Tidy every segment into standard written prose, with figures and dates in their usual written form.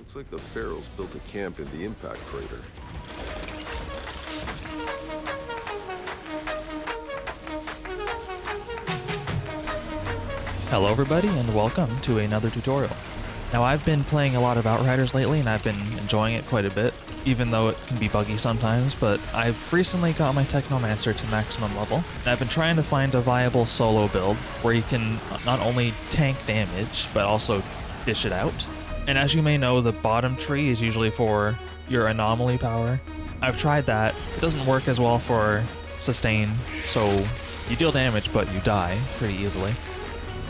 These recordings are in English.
Looks like the Pharaohs built a camp in the impact crater. Hello everybody and welcome to another tutorial. Now I've been playing a lot of Outriders lately and I've been enjoying it quite a bit, even though it can be buggy sometimes, but I've recently got my Technomancer to maximum level, and I've been trying to find a viable solo build where you can not only tank damage, but also dish it out. And as you may know, the bottom tree is usually for your anomaly power. I've tried that, it doesn't work as well for sustain, so you deal damage but you die pretty easily.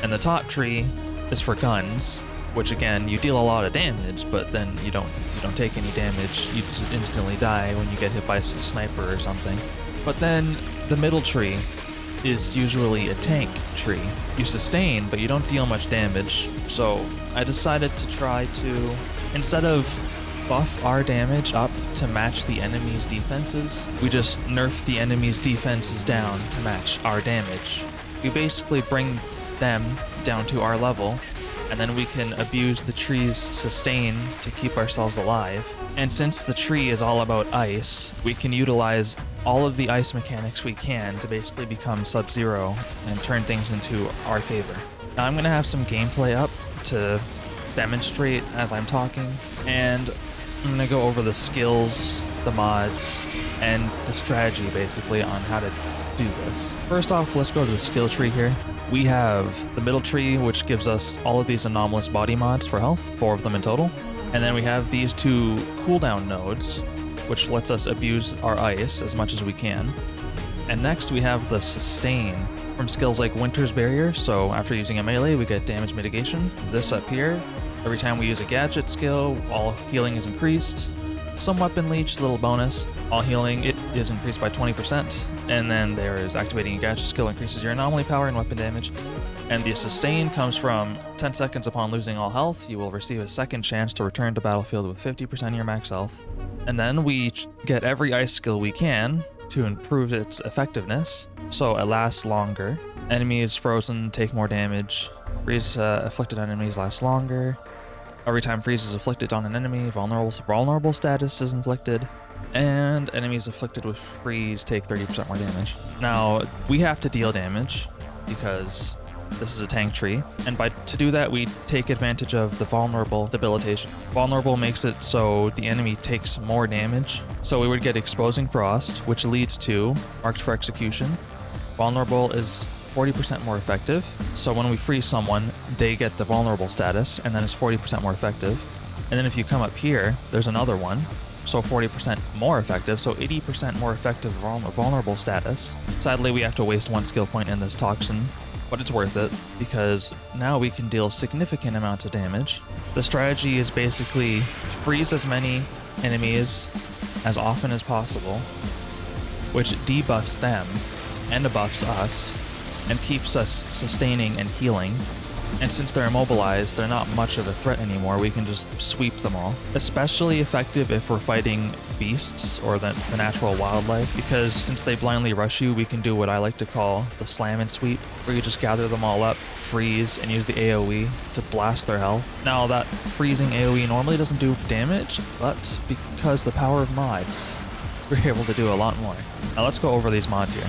And the top tree is for guns, which again, you deal a lot of damage, but then you don't take any damage. You just instantly die when you get hit by a sniper or something. But then the middle tree is usually a tank tree. You sustain, but you don't deal much damage. So I decided to try to, instead of buff our damage up to match the enemy's defenses, we just nerf the enemy's defenses down to match our damage. We basically bring them down to our level, and then we can abuse the tree's sustain to keep ourselves alive. And since the tree is all about ice, we can utilize all of the ice mechanics we can to basically become Sub-Zero and turn things into our favor. Now I'm going to have some gameplay up to demonstrate as I'm talking, and I'm going to go over the skills, the mods, and the strategy basically on how to do this. First off, let's go to the skill tree here. We have the middle tree, which gives us all of these anomalous body mods for health, 4 of them in total. And then we have these 2 cooldown nodes, which lets us abuse our ice as much as we can. And next we have the sustain from skills like Winter's Barrier. So after using a melee, we get damage mitigation. This up here, every time we use a gadget skill, all healing is increased. Some weapon leech, little bonus. All healing, it is increased by 20%. And then there is activating a gadget skill, increases your anomaly power and weapon damage. And the sustain comes from 10 seconds upon losing all health. You will receive a second chance to return to battlefield with 50% of your max health. And then we get every ice skill we can to improve its effectiveness, so it lasts longer. Enemies frozen take more damage. Freeze afflicted enemies last longer. Every time freeze is afflicted on an enemy, vulnerable status is inflicted, and enemies afflicted with freeze take 30% more damage. Now, we have to deal damage because this is a tank tree, and to do that, we take advantage of the vulnerable debilitation. Vulnerable makes it so the enemy takes more damage, so we would get exposing frost, which leads to marked for execution. Vulnerable is 40% more effective, so when we freeze someone, they get the vulnerable status, and then it's 40% more effective. And then if you come up here, there's another one, so 40% more effective, so 80% more effective vulnerable status. Sadly, we have to waste 1 skill point in this toxin, but it's worth it, because now we can deal significant amounts of damage. The strategy is basically freeze as many enemies as often as possible, which debuffs them and buffs us, and keeps us sustaining and healing. And since they're immobilized, they're not much of a threat anymore. We can just sweep them all. Especially effective if we're fighting beasts or the natural wildlife, because since they blindly rush you, we can do what I like to call the slam and sweep, where you just gather them all up, freeze, and use the AoE to blast their health. Now that freezing AoE normally doesn't do damage, but because the power of mods, we're able to do a lot more. Now let's go over these mods here.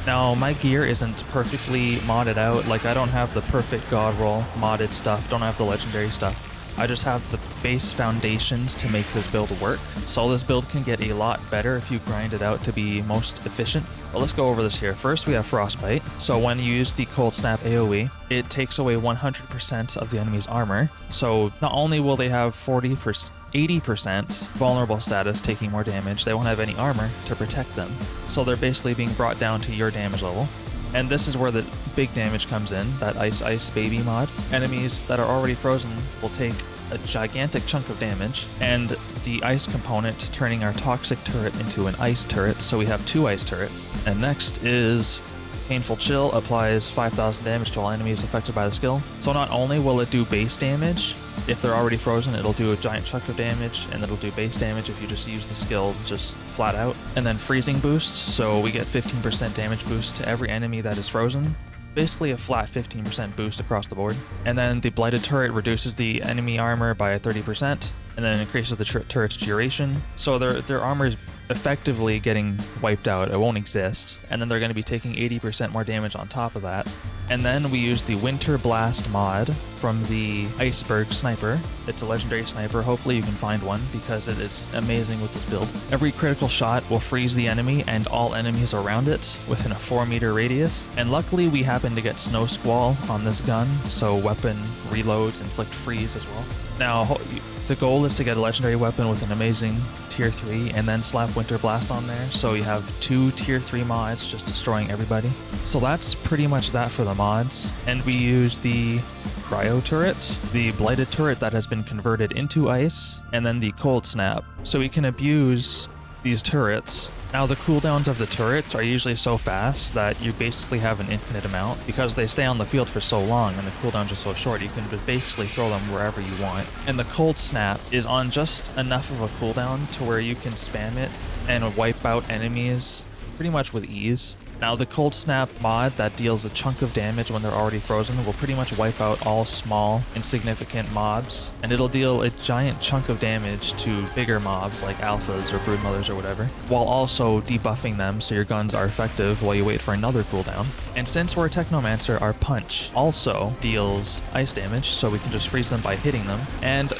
Now, my gear isn't perfectly modded out, like I don't have the perfect god roll modded stuff, don't have the legendary stuff. I just have the base foundations to make this build work. So this build can get a lot better if you grind it out to be most efficient. But let's go over this here. First, we have Frostbite. So when you use the Cold Snap AoE, it takes away 100% of the enemy's armor. So not only will they have 80% vulnerable status, taking more damage, they won't have any armor to protect them. So they're basically being brought down to your damage level. And this is where the big damage comes in, that Ice Baby mod. Enemies that are already frozen will take a gigantic chunk of damage, and the ice component turning our toxic turret into an ice turret, so we have 2 ice turrets. And next is Painful Chill, applies 5,000 damage to all enemies affected by the skill. So not only will it do base damage, if they're already frozen, it'll do a giant chunk of damage, and it'll do base damage if you just use the skill just flat out. And then freezing boost, so we get 15% damage boost to every enemy that is frozen. basically a flat 15% boost across the board. And then the Blighted Turret reduces the enemy armor by 30%, and then increases the turret's duration. So their armor is effectively getting wiped out. It won't exist. And then they're going to be taking 80% more damage on top of that. And then we use the Winter Blast mod from the Iceberg Sniper. It's a legendary sniper. Hopefully you can find one because it is amazing with this build. Every critical shot will freeze the enemy and all enemies around it within a 4-meter radius. And luckily we happen to get Snow Squall on this gun, so weapon reloads inflict freeze as well. Now, the goal is to get a legendary weapon with an amazing tier 3 and then slap Winter Blast on there, so you have 2 tier 3 mods just destroying everybody. So that's pretty much that for the mods. And we use the Cryo Turret, the Blighted Turret that has been converted into ice, and then the Cold Snap. So we can abuse these turrets. Now the cooldowns of the turrets are usually so fast that you basically have an infinite amount because they stay on the field for so long and the cooldowns are so short. You can just basically throw them wherever you want. And the Cold Snap is on just enough of a cooldown to where you can spam it and wipe out enemies pretty much with ease. Now the Cold Snap mod that deals a chunk of damage when they're already frozen will pretty much wipe out all small, insignificant mobs, and it'll deal a giant chunk of damage to bigger mobs like alphas or broodmothers or whatever, while also debuffing them so your guns are effective while you wait for another cooldown. And since we're a Technomancer, our punch also deals ice damage, so we can just freeze them by hitting them, and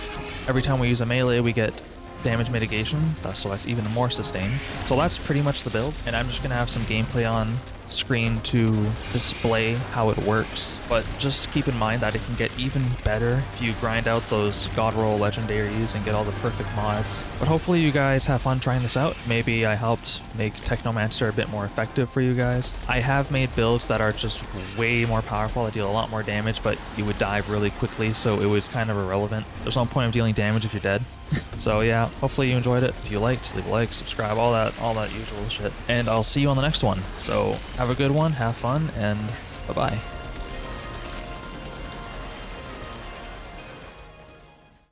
every time we use a melee we get damage mitigation, so that's even more sustained. So that's pretty much the build, and I'm just gonna have some gameplay on screen to display how it works, but just keep in mind that it can get even better if you grind out those god roll legendaries and get all the perfect mods. But hopefully you guys have fun trying this out. Maybe I helped make Technomancer a bit more effective for you guys. I have made builds that are just way more powerful, that deal a lot more damage, but you would die really quickly, so it was kind of irrelevant. There's no point of dealing damage if you're dead. So yeah, hopefully you enjoyed it. If you liked, leave a like, subscribe, all that usual shit. And I'll see you on the next one. So have a good one, have fun, and bye-bye.